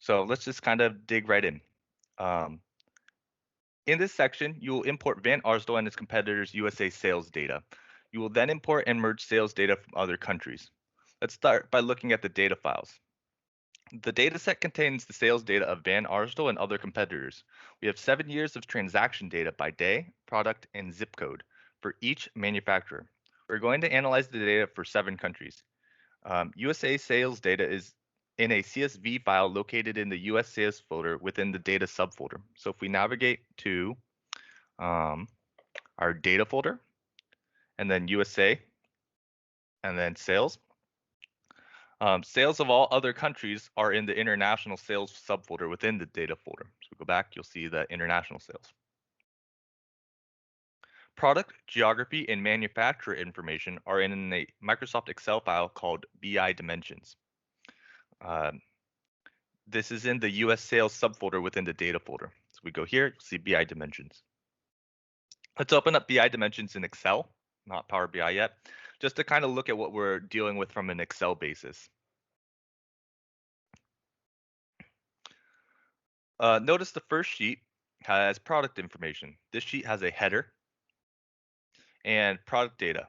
So let's just kind of dig right in. Um, in this section, you will import Van Arsdale and its competitors' USA sales data. You will then import and merge sales data from other countries. Let's start by looking at the data files. The dataset contains the sales data of Van Arsdale and other competitors. We have 7 years of transaction data by day, product, and zip code for each manufacturer. We're going to analyze the data for 7 countries. USA sales data is in a CSV file located in the US sales folder within the data subfolder. So if we navigate to our data folder and then USA and then sales, sales of all other countries are in the international sales subfolder within the data folder. So we go back, you'll see the international sales. Product, geography, and manufacturer information are in a Microsoft Excel file called BI Dimensions. This is in the US sales subfolder within the data folder. So we go here, you'll see BI Dimensions. Let's open up BI Dimensions in Excel, not Power BI yet, just to kind of look at what we're dealing with from an Excel basis. Notice the first sheet has product information. This sheet has a header and product data.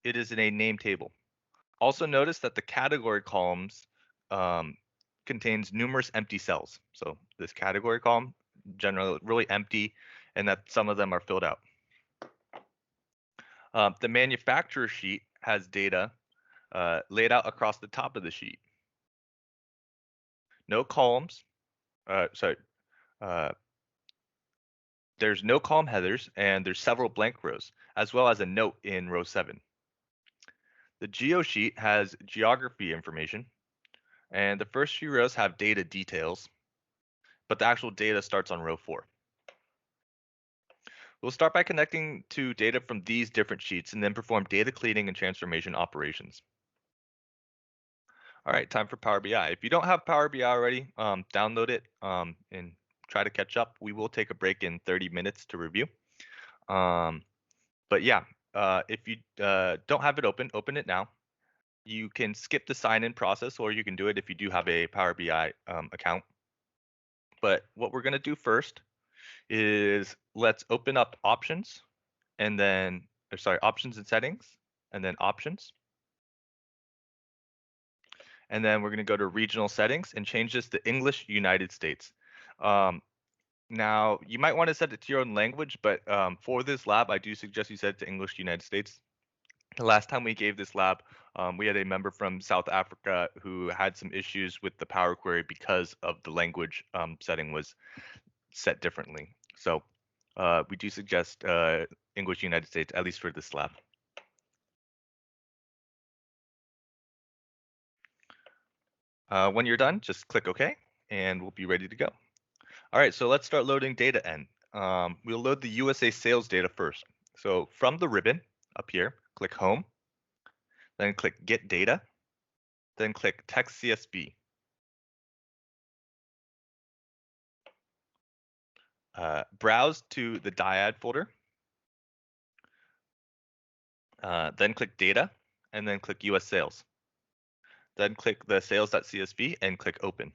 It is in a name table. Also notice that the category columns contains numerous empty cells. So this category column generally really empty, and that some of them are filled out. The manufacturer sheet has data laid out across the top of the sheet. No columns. There's no column headers, and there's several blank rows, as well as a note in row 7. The geo sheet has geography information, and the first few rows have data details, but the actual data starts on row 4. We'll start by connecting to data from these different sheets and then perform data cleaning and transformation operations. All right, time for Power BI. If you don't have Power BI already, download it and try to catch up. We will take a break in 30 minutes to review. But yeah, if you don't have it open, open it now. You can skip the sign-in process, or you can do it if you do have a Power BI account. But what we're going to do first is let's open up options and then, options and settings, and then options. And then we're going to go to regional settings and change this to English United States. Now, you might want to set it to your own language, but for this lab, I do suggest you set it to English United States. The last time we gave this lab, we had a member from South Africa who had some issues with the Power Query because of the language setting was set differently. So we do suggest English United States, at least for this lab. When you're done, just click OK, and we'll be ready to go. All right, so let's start loading data in. We'll load the USA sales data first. So from the ribbon up here, click Home, then click Get Data, then click Text CSV. Browse to the DIAD folder, then click Data, and then click US Sales. Then click the sales.csv and click Open.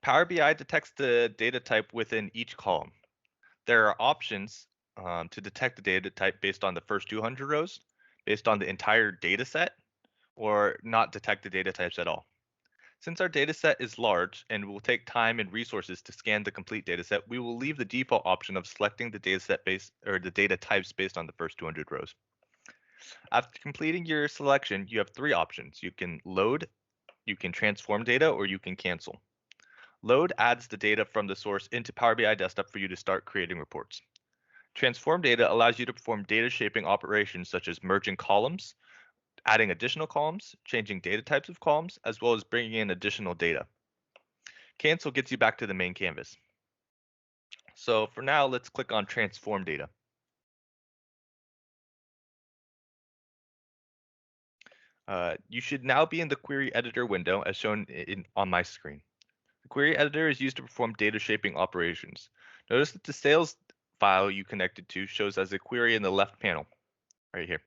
Power BI detects the data type within each column. There are options to detect the data type based on the first 200 rows, based on the entire data set, or not detect the data types at all. Since our data set is large and will take time and resources to scan the complete data set, we will leave the default option of selecting the data set or the data types based on the first 200 rows. After completing your selection, you have 3 options. You can load, you can transform data, or you can cancel. Load adds the data from the source into Power BI Desktop for you to start creating reports. Transform data allows you to perform data shaping operations such as merging columns, adding additional columns, changing data types of columns, as well as bringing in additional data. Cancel gets you back to the main canvas. So for now, let's click on Transform Data. You should now be in the Query Editor window as shown on my screen. The Query Editor is used to perform data shaping operations. Notice that the sales file you connected to shows as a query in the left panel, right here.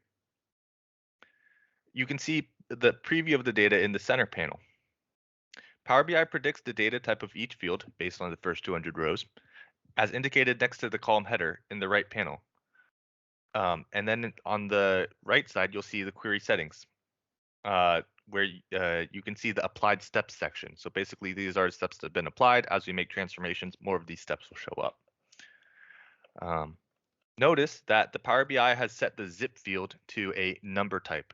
You can see the preview of the data in the center panel. Power BI predicts the data type of each field based on the first 200 rows, as indicated next to the column header in the right panel. And then on the right side, you'll see the query settings, where you can see the applied steps section. So basically, these are steps that have been applied. As we make transformations, more of these steps will show up. Notice that the Power BI has set the zip field to a number type.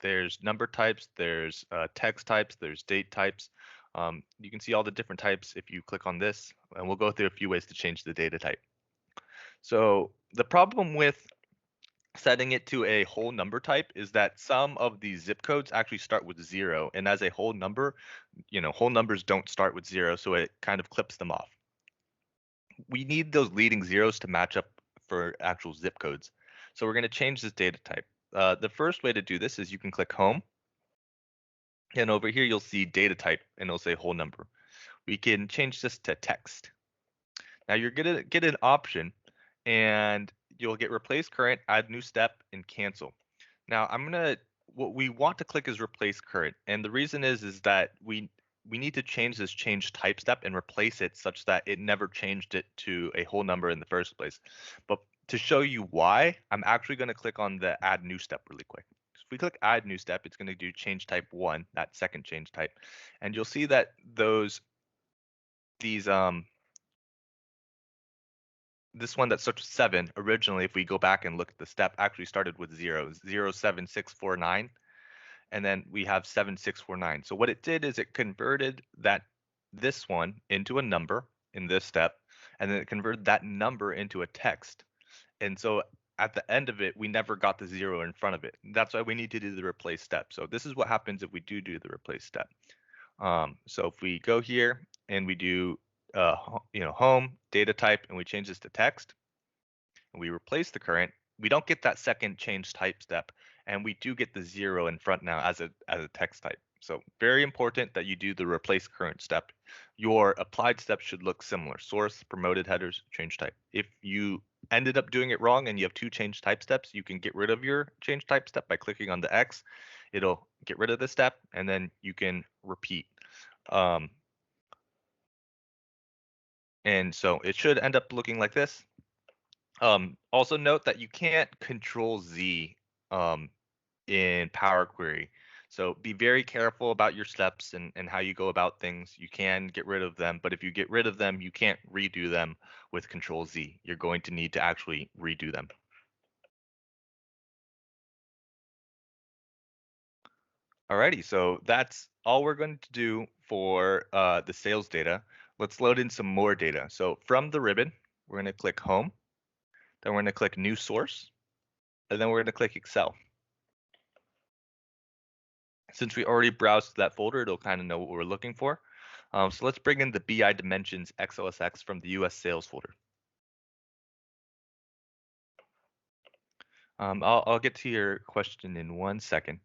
There's number types, there's text types, there's date types. You can see all the different types if you click on this, and we'll go through a few ways to change the data type. So the problem with setting it to a whole number type is that some of these zip codes actually start with 0, and as a whole number, whole numbers don't start with 0, so it kind of clips them off. We need those leading zeros to match up for actual zip codes. So we're going to change this data type. The first way to do this is you can click home, and over here you'll see data type, and it'll say whole number. We can change this to text. Now you're going to get an option, and you'll get replace current, add new step, and cancel. Now what we want to click is replace current, and the reason is that we need to change this change type step and replace it such that it never changed it to a whole number in the first place. But to show you why, I'm actually going to click on the add new step really quick. So if we click add new step, it's going to do change type 1, that second change type, and you'll see that this one that starts with 7, originally, if we go back and look at the step, actually started with 0, 07649, and then we have 7649. So what it did is it converted this one into a number in this step, and then it converted that number into a text. And so at the end of it, we never got the 0 in front of it. That's why we need to do the replace step. So this is what happens if we do the replace step. So if we go here and we do home, data type, and we change this to text, and we replace the current, we don't get that second change type step, and we do get the 0 in front now as a text type. So very important that you do the replace current step. Your applied steps should look similar: source, promoted headers, change type. If you ended up doing it wrong and you have 2 change type steps, you can get rid of your change type step by clicking on the X. It'll get rid of the step, and then you can repeat. And so it should end up looking like this. Also note that you can't control Z in Power Query. So be very careful about your steps and how you go about things. You can get rid of them, but if you get rid of them, you can't redo them with Control Z. You're going to need to actually redo them. Alrighty, so that's all we're going to do for the sales data. Let's load in some more data. So from the ribbon, we're going to click Home, then we're going to click New Source, and then we're going to click Excel. Since we already browsed that folder, it'll kind of know what we're looking for. So let's bring in the BI dimensions XOSX from the US sales folder. I'll get to your question in 1 second.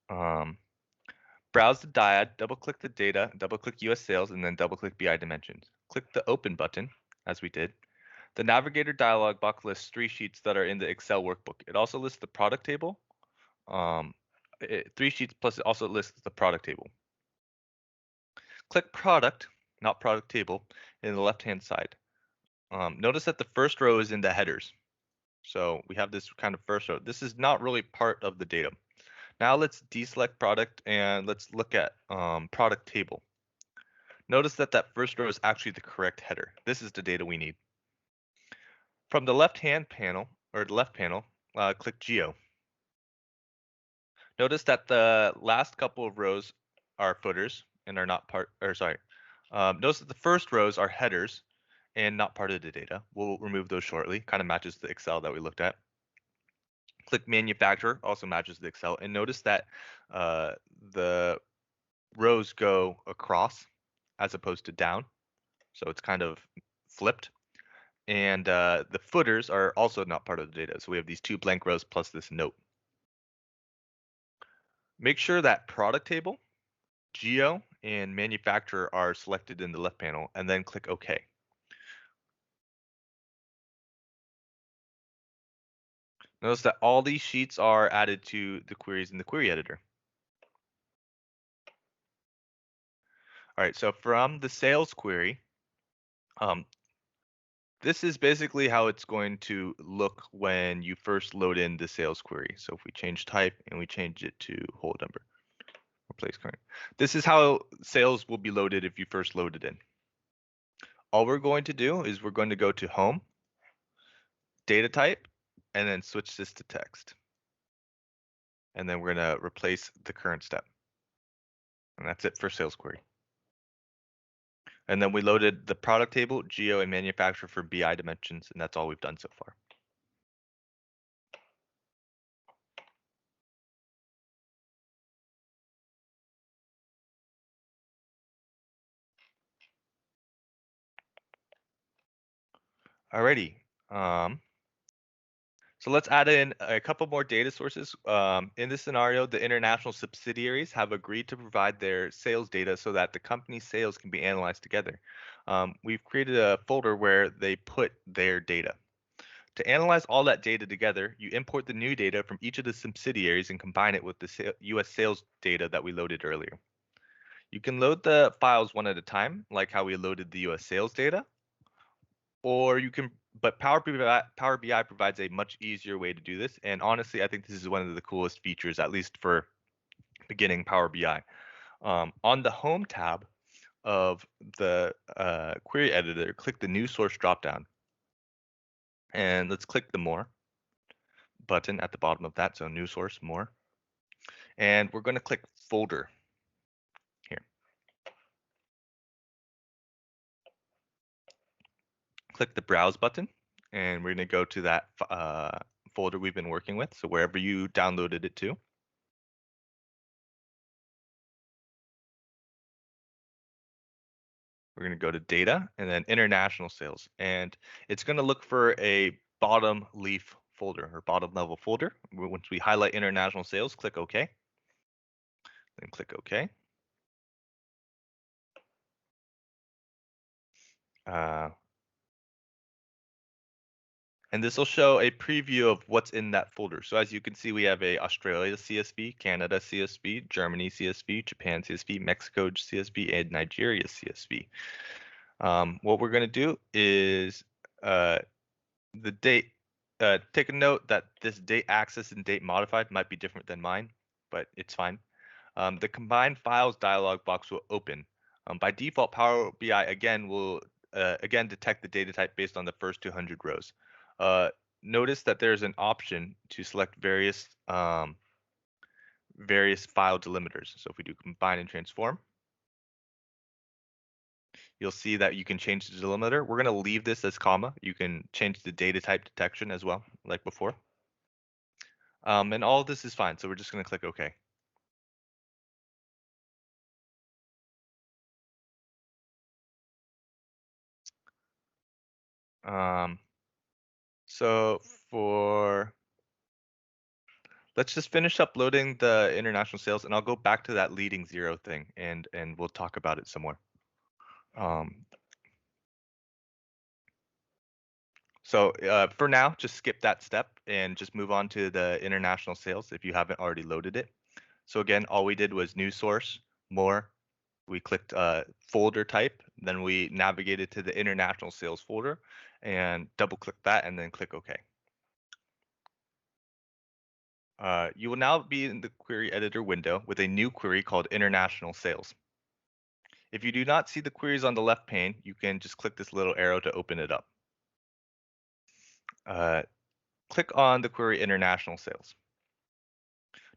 Browse the DIAD, double-click the data, double-click US sales, and then double-click BI dimensions. Click the Open button, as we did. The Navigator dialog box lists 3 sheets that are in the Excel workbook. It also lists the product table. 3 sheets plus it also lists the product table. Click Product, not Product Table, in the left-hand side. Notice that the first row is in the headers. So we have this kind of first row. This is not really part of the data. Now let's deselect product and let's look at product table. Notice that first row is actually the correct header. This is the data we need. From the left-hand panel, or the left panel, click Geo. Notice that the last couple of rows are footers and are not notice that the first rows are headers and not part of the data. We'll remove those shortly. Kind of matches the Excel that we looked at. Click manufacturer, also matches the Excel, and notice that the rows go across as opposed to down, so it's kind of flipped. And the footers are also not part of the data, so we have these 2 blank rows plus this note. Make sure that product table, Geo, and manufacturer are selected in the left panel, and then click OK. Notice that all these sheets are added to the queries in the query editor. All right, so from the sales query, this is basically how it's going to look when you first load in the sales query. So if we change type and we change it to whole number, replace current. This is how sales will be loaded if you first load it in. All we're going to do is we're going to go to home, data type, and then switch this to text. And then we're going to replace the current step. And that's it for sales query. And then we loaded the product table, geo, and manufacturer for BI dimensions, and that's all we've done so far. Alrighty. So let's add in a couple more data sources. In this scenario, the international subsidiaries have agreed to provide their sales data so that the company's sales can be analyzed together. We've created a folder where they put their data. To analyze all that data together, you import the new data from each of the subsidiaries and combine it with the US sales data that we loaded earlier. You can load the files one at a time, like how we loaded the US sales data, or you can, but Power BI provides a much easier way to do this. And honestly, I think this is one of the coolest features, at least for beginning Power BI. On the Home tab of the query editor, click the New Source dropdown. And let's click the More button at the bottom of that. So New Source, More. And we're going to click Folder here. Click the Browse button, and we're going to go to that folder we've been working with. So wherever you downloaded it to. We're going to go to data and then international sales. And it's going to look for a bottom leaf folder or bottom level folder. Once we highlight international sales, click OK. Then click OK. And this will show a preview of what's in that folder. So as you can see, we have a Australia CSV, Canada CSV, Germany CSV, Japan CSV, Mexico CSV, and Nigeria CSV. What we're going to do is the date, take a note that this date access and date modified might be different than mine, but it's fine. The combined files dialog box will open. By default, Power BI again will again detect the data type based on the first 200 rows. Notice that there's an option to select various file delimiters. So if we do combine and transform, you'll see that you can change the delimiter. We're going to leave this as comma. You can change the data type detection as well, like before. And all of this is fine. So we're just going to click OK. So let's just finish up loading the international sales, and I'll go back to that leading zero thing, and we'll talk about it some more. So for now, just skip that step and just move on to the international sales if you haven't already loaded it. So again, all we did was new source, more. We clicked folder type, then we navigated to the international sales folder and double click that and then click OK. You will now be in the query editor window with a new query called international sales. If you do not see the queries on the left pane, you can just click this little arrow to open it up. Click on the query international sales.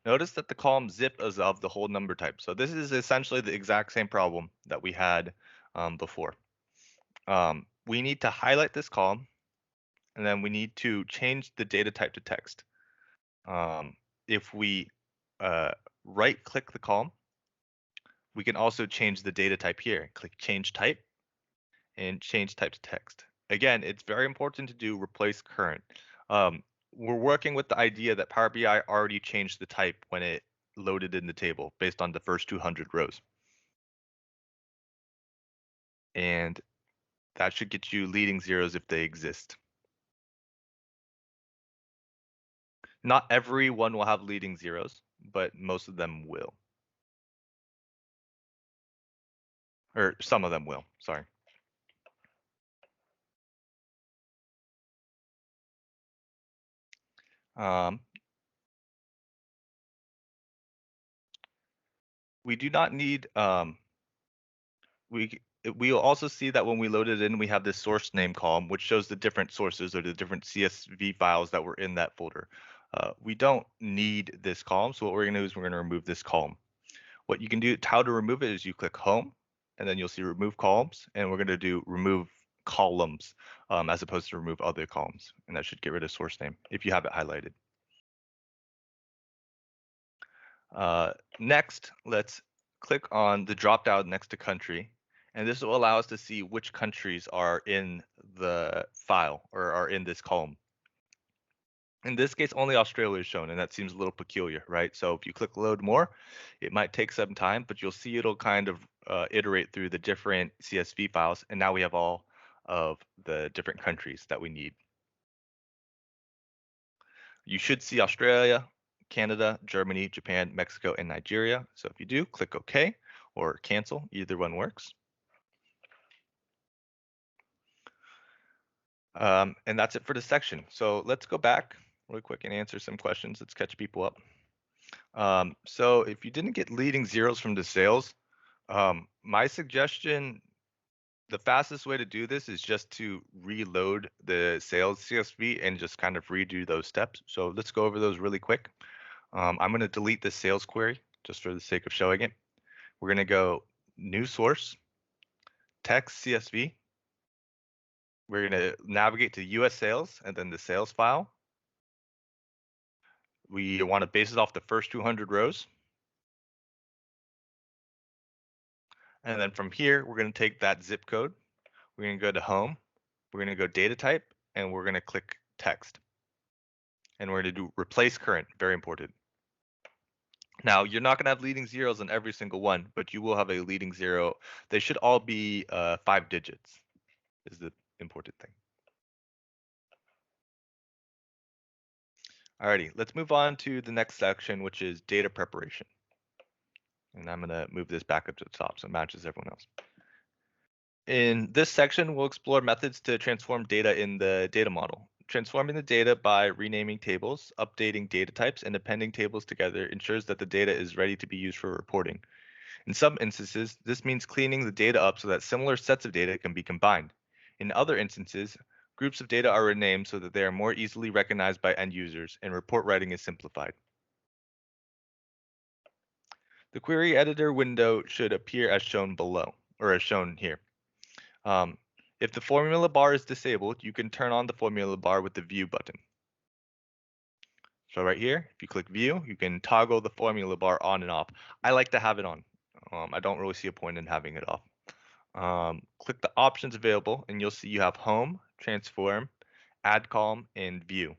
Notice that the column zip is of the whole number type. So this is essentially the exact same problem that we had before. We need to highlight this column, and then we need to change the data type to text. If we right click the column, we can also change the data type here. Click change type and change type to text. Again, it's very important to do replace current. We're working with the idea that Power BI already changed the type when it loaded in the table based on the first 200 rows. And that should get you leading zeros if they exist. Not every one will have leading zeros, but most of them will. or some of them will, sorry. We do not need, we'll also see that when we load it in, we have this source name column, which shows the different sources or the different CSV files that were in that folder. We don't need this column, so what we're gonna do is we're gonna remove this column. What you can do, how to remove it is you click home, and then you'll see remove columns, and we're gonna do remove columns as opposed to remove other columns, and that should get rid of source name if you have it highlighted. Next, let's click on the drop down next to country, and this will allow us to see which countries are in the file or are in this column. In this case, only Australia is shown, and that seems a little peculiar, right? So if you click load more, it might take some time, but you'll see it'll kind of iterate through the different CSV files, and now we have all of the different countries that we need. You should see Australia, Canada, Germany, Japan, Mexico, and Nigeria. So if you do, click OK or cancel. Either one works. And that's it for this section. So let's go back really quick and answer some questions. Let's catch people up. So if you didn't get leading zeros from the sales, my suggestion, the fastest way to do this is just to reload the sales CSV and just kind of redo those steps. So let's go over those really quick. I'm going to delete the sales query just for the sake of showing it. We're going to go new source, text CSV. We're going to navigate to US sales and then the sales file. We want to base it off the first 200 rows. And then from here, we're going to take that zip code. We're going to go to home. We're going to go data type, and we're going to click text. And we're going to do replace current, very important. Now, you're not going to have leading zeros on every single one, but you will have a leading zero. They should all be 5 digits, is the important thing. Alrighty, let's move on to the next section, which is data preparation. And I'm going to move this back up to the top so it matches everyone else. In this section, we'll explore methods to transform data in the data model. Transforming the data by renaming tables, updating data types, and appending tables together ensures that the data is ready to be used for reporting. In some instances, this means cleaning the data up so that similar sets of data can be combined. In other instances, groups of data are renamed so that they are more easily recognized by end users and report writing is simplified. The query editor window should appear as shown below, or as shown here. If the formula bar is disabled, you can turn on the formula bar with the view button. So right here, if you click view, you can toggle the formula bar on and off. I like to have it on. I don't really see a point in having it off. Click the options available and you'll see you have home, transform, add column, and view.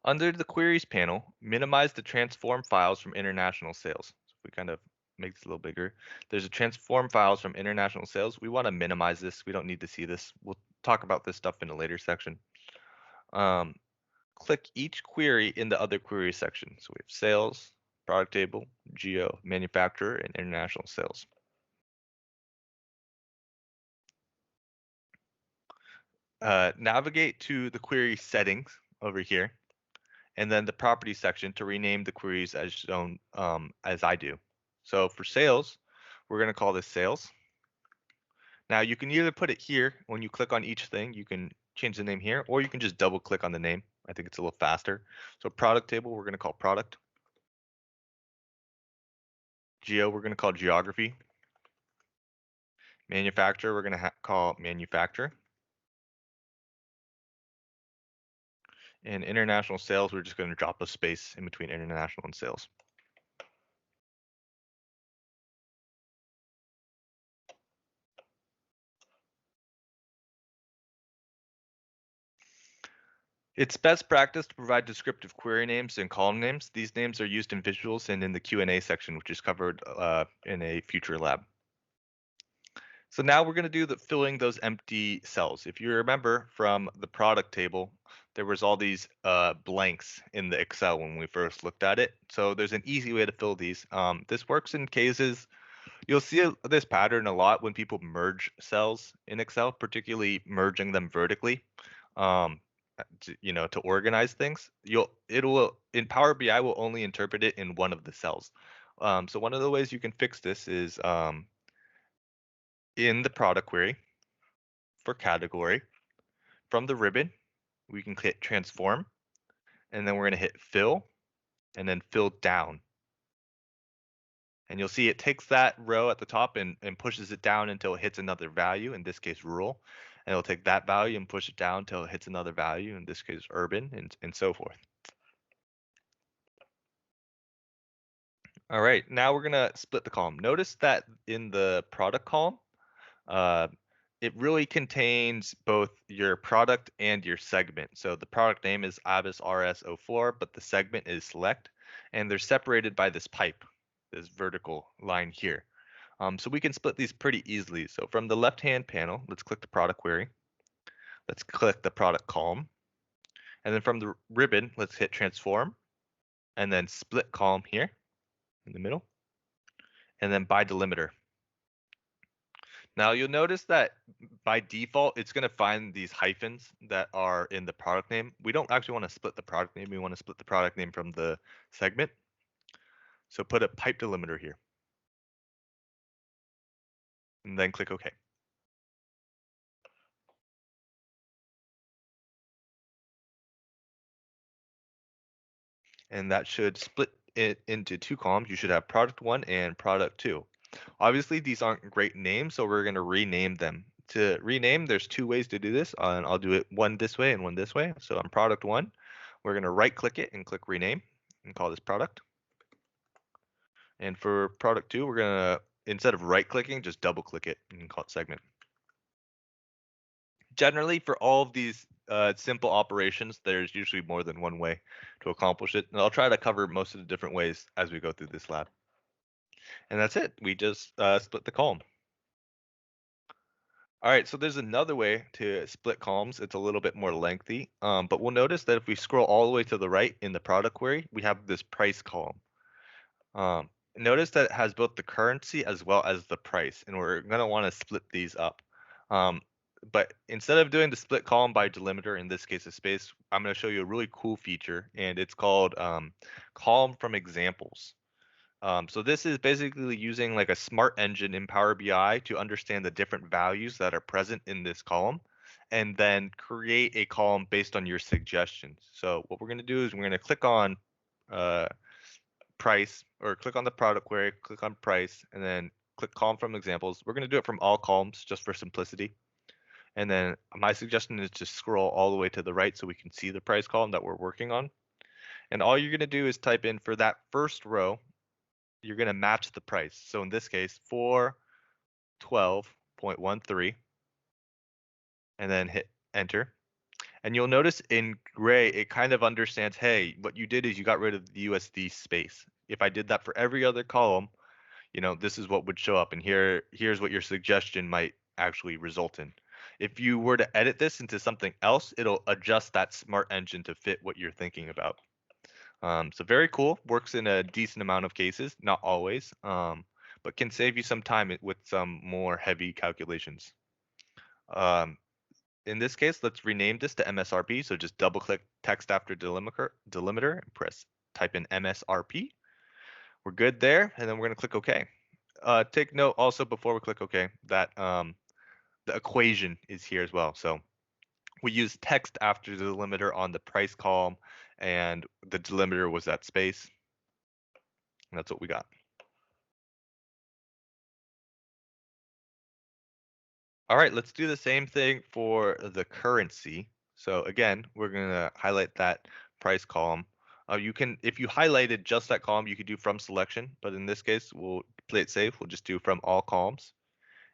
Under the queries panel, minimize the transform files from international sales. So if we kind of make this a little bigger, there's a transform files from international sales. We want to minimize this. We don't need to see this. We'll talk about this stuff in a later section. Click each query in the other query section. So we have sales, product table, geo, manufacturer, and international sales. Navigate to the query settings over here, and then the property section to rename the queries as shown as I do. So for sales, we're going to call this sales. Now you can either put it here when you click on each thing, you can change the name here, or you can just double click on the name. I think it's a little faster. So product table, we're going to call product. Geo, we're going to call geography. Manufacturer, we're going to call manufacturer. And international sales, we're just going to drop a space in between international and sales. It's best practice to provide descriptive query names and column names. These names are used in visuals and in the Q&A section, which is covered in a future lab. So now we're going to do the filling those empty cells. If you remember from the product table, there was all these blanks in the Excel when we first looked at it. So there's an easy way to fill these. This works in cases you'll see this pattern a lot when people merge cells in Excel, particularly merging them vertically. Um, to organize things. It'll in Power BI will only interpret it in one of the cells. So one of the ways you can fix this is in the product query for category from the ribbon, we can click transform, and then we're going to hit fill and then fill down. And you'll see it takes that row at the top and pushes it down until it hits another value, in this case rural. And it'll take that value and push it down until it hits another value, in this case urban, and so forth. All right, now we're gonna split the column. Notice that in the product column, uh, it really contains both your product and your segment. So the product name is Abbas RS04, but the segment is select, and they're separated by this pipe, this vertical line here. So we can split these pretty easily. So from the left-hand panel, let's click the product query. Let's click the product column. And then from the ribbon, let's hit transform and then split column here in the middle. And then by delimiter. Now you'll notice that by default, it's going to find these hyphens that are in the product name. We don't actually want to split the product name. We want to split the product name from the segment. So put a pipe delimiter here. And then click OK. And that should split it into two columns. You should have product 1 and product 2. Obviously, these aren't great names, so we're going to rename them. To rename, there's two ways to do this, and I'll do it one this way and one this way. So on product 1, we're going to right-click it and click rename and call this product. And for product 2, we're going to, instead of right-clicking, just double-click it and call it segment. Generally, for all of these simple operations, there's usually more than one way to accomplish it. And I'll try to cover most of the different ways as we go through this lab. And that's it. We just split the column. All right, so there's another way to split columns. It's a little bit more lengthy, but we'll notice that if we scroll all the way to the right in the product query, we have this price column. Notice that it has both the currency as well as the price, and we're going to want to split these up. But instead of doing the split column by delimiter, in this case a space, I'm going to show you a really cool feature, and it's called column from examples. So this is basically using like a smart engine in Power BI to understand the different values that are present in this column, and then create a column based on your suggestions. So what we're going to do is we're going to click on price, or click on the product query, click on price, and then click column from examples. We're going to do it from all columns just for simplicity. And then my suggestion is just scroll all the way to the right so we can see the price column that we're working on. And all you're going to do is type in for that first row, you're going to match the price. So in this case, 412.13, and then hit enter. And you'll notice in gray, it kind of understands, hey, what you did is you got rid of the USD space. If I did that for every other column, this is what would show up. And here's what your suggestion might actually result in. If you were to edit this into something else, it'll adjust that smart engine to fit what you're thinking about. So very cool, works in a decent amount of cases, not always, but can save you some time with some more heavy calculations. In this case, let's rename this to MSRP. So just double click text after delimiter and type in MSRP. We're good there, and then we're going to click OK. Take note also before we click OK that the equation is here as well. So we use text after the delimiter on the price column, and the delimiter was that space. And that's what we got. All right, let's do the same thing for the currency. So again, we're going to highlight that price column. You can, if you highlighted just that column, you could do from selection, but in this case, we'll play it safe. We'll just do from all columns.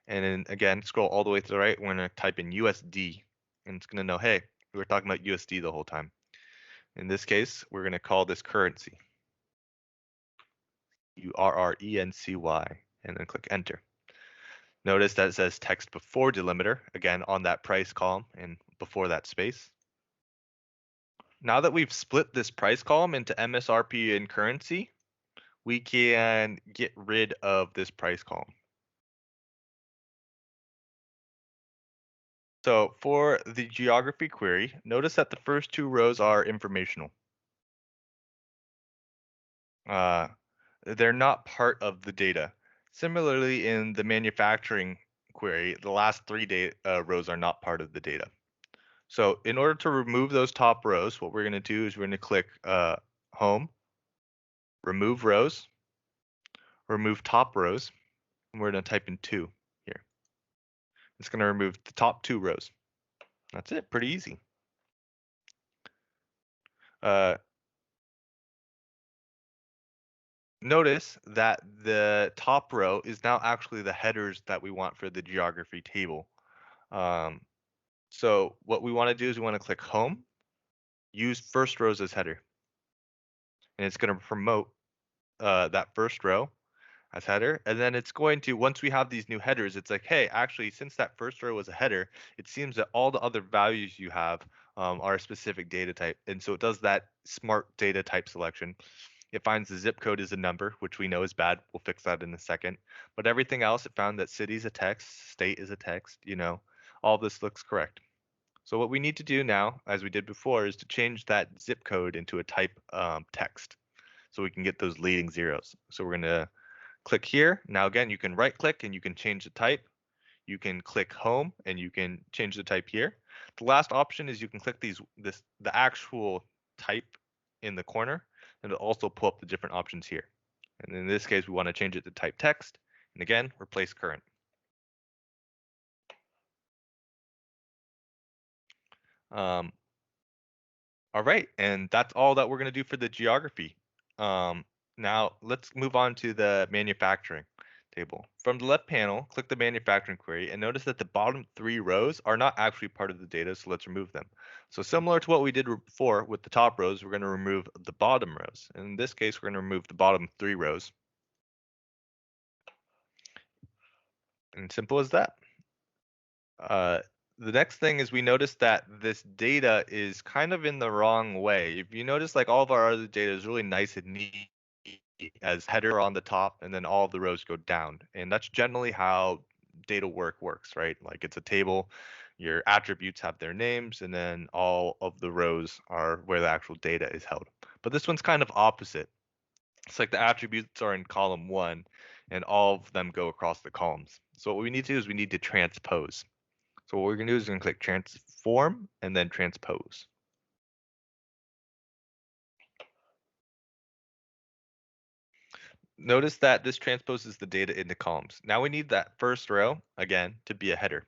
And then again, scroll all the way to the right. We're going to type in USD, and it's going to know, hey, we were talking about USD the whole time. In this case, we're going to call this currency. URRENCY, and then click enter. Notice that it says text before delimiter, again, on that price column and before that space. Now that we've split this price column into MSRP and currency, we can get rid of this price column. So for the geography query, notice that the first two rows are informational. Uh, they're not part of the data. Similarly, in the manufacturing query, the last three rows are not part of the data. So in order to remove those top rows, what we're going to do is we're going to click Home, Remove Rows, Remove Top Rows, and we're going to type in 2 here. It's going to remove the top 2 rows. That's it, pretty easy. Notice that the top row is now actually the headers that we want for the geography table. So what we want to do is we want to click Home, use first rows as header, and it's going to promote that first row as header. And then it's going to, once we have these new headers, it's like, hey, actually, since that first row was a header, it seems that all the other values you have are a specific data type. And so it does that smart data type selection. It finds the zip code is a number, which we know is bad. We'll fix that in a second. But everything else, it found that city is a text, state is a text, all this looks correct. So what we need to do now, as we did before, is to change that zip code into a type text so we can get those leading zeros. So we're going to click here. Now again, you can right click and you can change the type. You can click Home and you can change the type here. The last option is you can click the actual type in the corner, and it'll also pull up the different options here. And in this case, we want to change it to type text. And again, replace current. All right, and that's all that we're going to do for the geography. Now let's move on to the manufacturing table. From the left panel, click the manufacturing query and notice that the bottom 3 rows are not actually part of the data, so let's remove them. So similar to what we did before with the top rows, we're going to remove the bottom rows. In this case, we're going to remove the bottom 3 rows. And simple as that. The next thing is we notice that this data is kind of in the wrong way. If you notice, like all of our other data is really nice and neat as header on the top, and then all of the rows go down. And that's generally how data works, right? Like it's a table, your attributes have their names, and then all of the rows are where the actual data is held. But this one's kind of opposite. It's like the attributes are in column 1, and all of them go across the columns. So what we need to do is we need to transpose. So what we're going to do is we're going to click transform and then transpose. Notice that this transposes the data into columns. Now we need that first row, again, to be a header.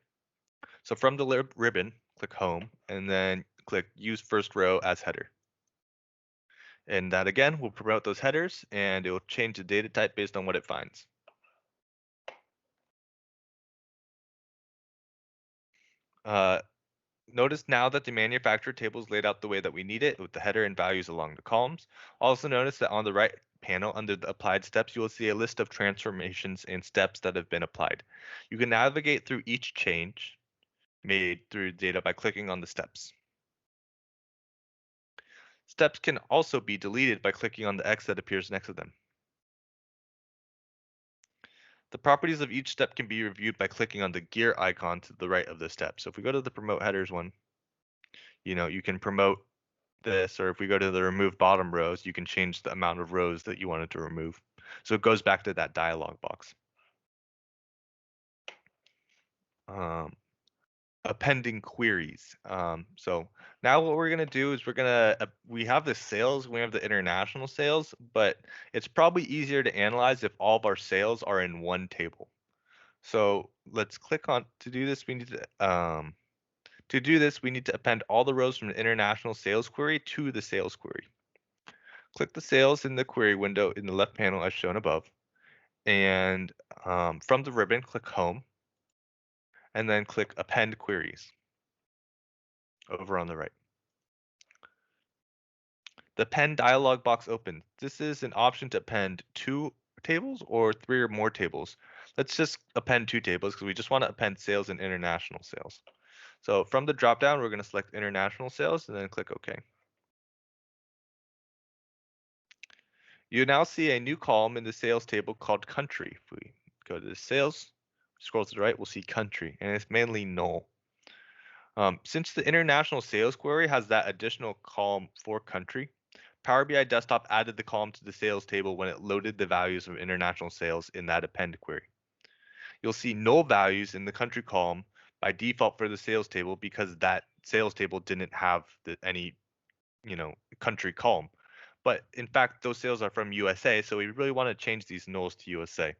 So from the ribbon, click Home, and then click Use First Row as Header. And that, again, will promote those headers, and it will change the data type based on what it finds. Notice now that the manufacturer table is laid out the way that we need it, with the header and values along the columns. Also notice that on the right panel under the applied steps, you will see a list of transformations and steps that have been applied. You can navigate through each change made through data by clicking on the steps. Steps can also be deleted by clicking on the X that appears next to them. The properties of each step can be reviewed by clicking on the gear icon to the right of the step. So if we go to the promote headers one, you can promote this, or if we go to the remove bottom rows, you can change the amount of rows that you wanted to remove. So it goes back to that dialog box. Appending queries. So now what we're gonna do is we have the sales, we have the international sales, but it's probably easier to analyze if all of our sales are in one table. So let's click on, to do this, we need to append all the rows from the international sales query to the sales query. Click the sales in the query window in the left panel as shown above. And from the ribbon, click Home, and then click Append Queries over on the right. The append dialog box opens. This is an option to append 2 tables or 3 or more tables. Let's just append 2 tables because we just want to append sales and international sales. So from the dropdown, we're going to select international sales and then click OK. You now see a new column in the sales table called country. If we go to the sales, scroll to the right, we'll see country, and it's mainly null. Since the international sales query has that additional column for country, Power BI Desktop added the column to the sales table when it loaded the values of international sales in that append query. You'll see null values in the country column by default for the sales table because that sales table didn't have any, country column. But in fact, those sales are from USA, so we really want to change these nulls to USA.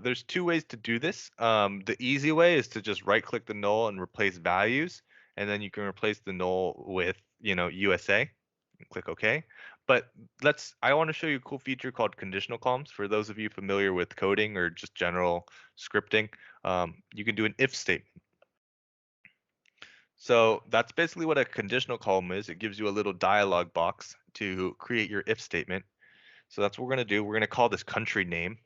There's two ways to do this. The easy way is to just right-click the null and replace values, and then you can replace the null with, USA. Click OK. But I want to show you a cool feature called conditional columns. For those of you familiar with coding or just general scripting, you can do an if statement. So that's basically what a conditional column is. It gives you a little dialog box to create your if statement. So that's what we're going to do. We're going to call this country name.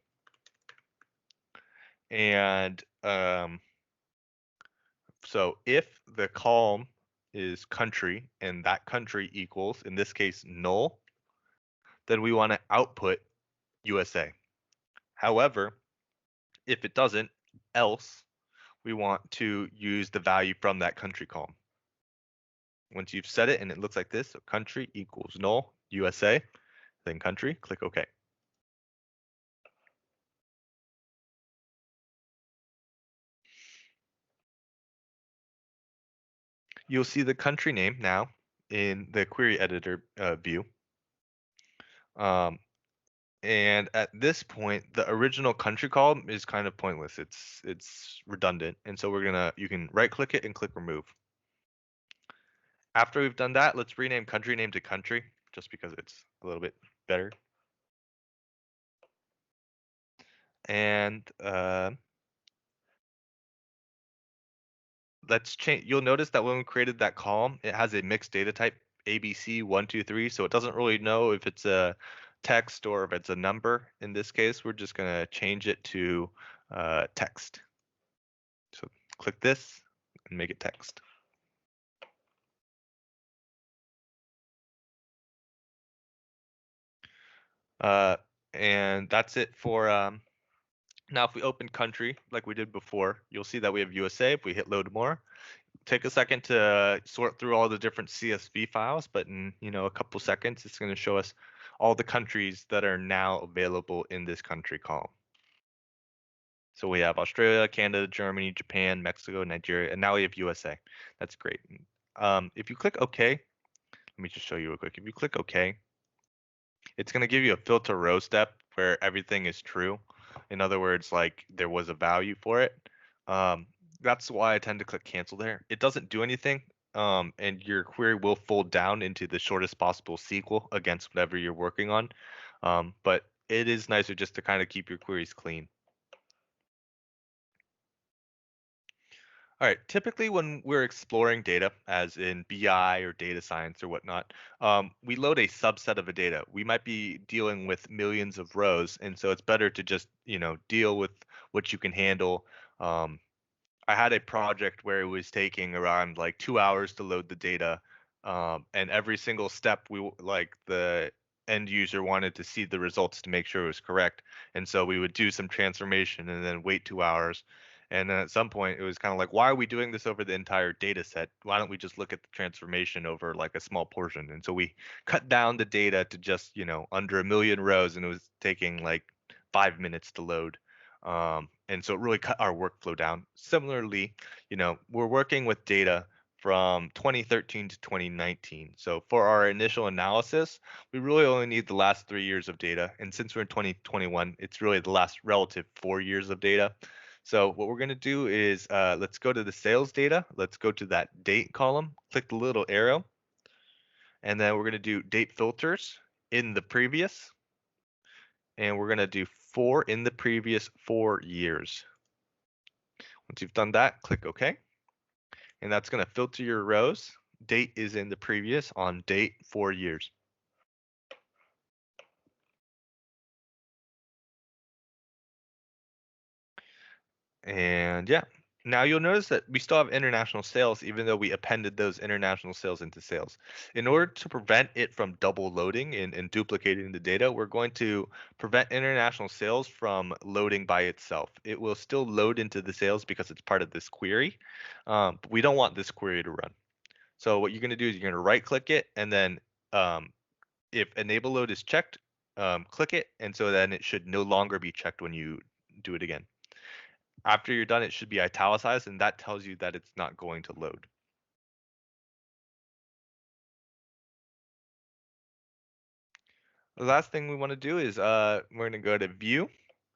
And so if the column is country and that country equals, in this case, null, then we want to output USA. However, if it doesn't, else, we want to use the value from that country column. Once you've set it and it looks like this, so country equals null, USA, then country, click OK. You'll see the country name now in the query editor view. And at this point, the original country column is kind of pointless. It's redundant. And so you can right click it and click remove. After we've done that, let's rename country name to country just because it's a little bit better. And let's change. You'll notice that when we created that column, it has a mixed data type ABC123, so it doesn't really know if it's a text or if it's a number. In this case, we're just going to change it to text. So click this and make it text. And that's it for now. If we open country like we did before, you'll see that we have USA. If we hit load more, take a second to sort through all the different CSV files, but in a couple seconds, it's going to show us all the countries that are now available in this country column. So we have Australia, Canada, Germany, Japan, Mexico, Nigeria, and now we have USA. That's great. If you click OK, let me just show you real quick. If you click OK, it's going to give you a filter row step where everything is true. In other words, like there was a value for it. That's why I tend to click cancel there. It doesn't do anything, and your query will fold down into the shortest possible sequel against whatever you're working on. But it is nicer just to kind of keep your queries clean. All right, typically when we're exploring data, as in BI or data science or whatnot, we load a subset of a data. We might be dealing with millions of rows, and so it's better to just, deal with what you can handle. I had a project where it was taking around like 2 hours to load the data, and every single step like the end user wanted to see the results to make sure it was correct, and so we would do some transformation and then wait 2 hours, and then at some point it was kind of like, why are we doing this over the entire data set? Why don't we just look at the transformation over like a small portion? And so we cut down the data to just under a million rows, and it was taking like 5 minutes to load. And so it really cut our workflow down. Similarly, we're working with data from 2013 to 2019. So for our initial analysis, we really only need the last 3 years of data. And since we're in 2021, it's really the last relative 4 years of data. So what we're going to do is let's go to the sales data. Let's go to that date column, click the little arrow, and then we're going to do date filters in the previous, and we're going to do for in the previous 4 years. Once you've done that, click OK. And that's going to filter your rows. Date is in the previous on date 4 years. And yeah, Now you'll notice that we still have international sales even though we appended those international sales into sales. In order to prevent it from double loading and duplicating the data, we're going to prevent international sales from loading by itself. It will still load into the sales because it's part of this query, but we don't want this query to run. So what you're going to do is you're going to right click it, and then um, if enable load is checked, click it, and so then it should no longer be checked when you do it again. After you're done, it should be italicized, and that tells you that it's not going to load. The last thing we want to do is we're going to go to View,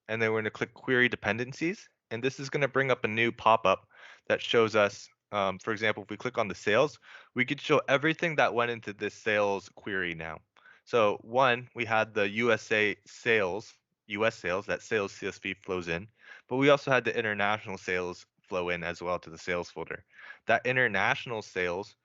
and then we're going to click Query Dependencies, and this is going to bring up a new pop-up that shows us, for example, if we click on the sales, we could show everything that went into this sales query now. So one, we had the USA sales, US sales, that sales CSV flows in, but we also had the international sales flow in as well to the sales folder. That international sales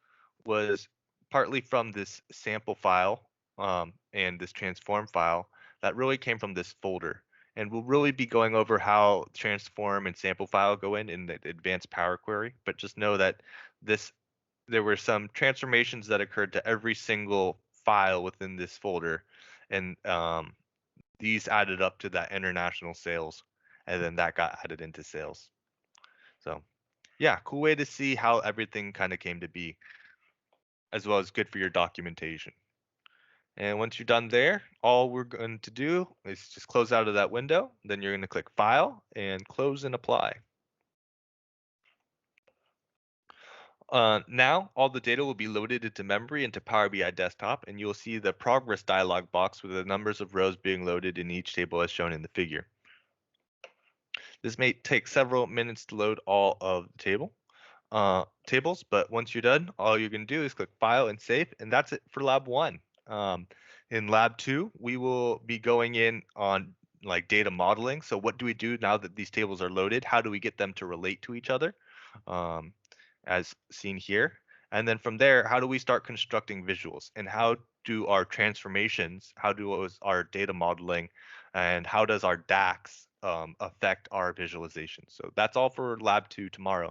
was partly from this sample file and this transform file that really came from this folder. And we'll really be going over how transform and sample file go in the advanced Power Query, but just know that this there were some transformations that occurred to every single file within this folder, and these added up to that international sales, and then that got added into sales. So yeah, cool way to see how everything kind of came to be, as well as good for your documentation. And once you're done there, all we're going to do is just close out of that window. Then you're going to click File and Close and Apply. Now, all the data will be loaded into memory into Power BI Desktop, and you'll see the progress dialog box with the numbers of rows being loaded in each table as shown in the figure. This may take several minutes to load all of the tables, but once you're done, all you're going to do is click File and Save, and that's it for Lab 1. In Lab 2, we will be going in on like data modeling. So what do we do now that these tables are loaded? How do we get them to relate to each other, um, as seen here? And then from there, how do we start constructing visuals? And how do our transformations, how do our data modeling, and how does our DAX affect our visualization? So that's all for Lab 2 tomorrow.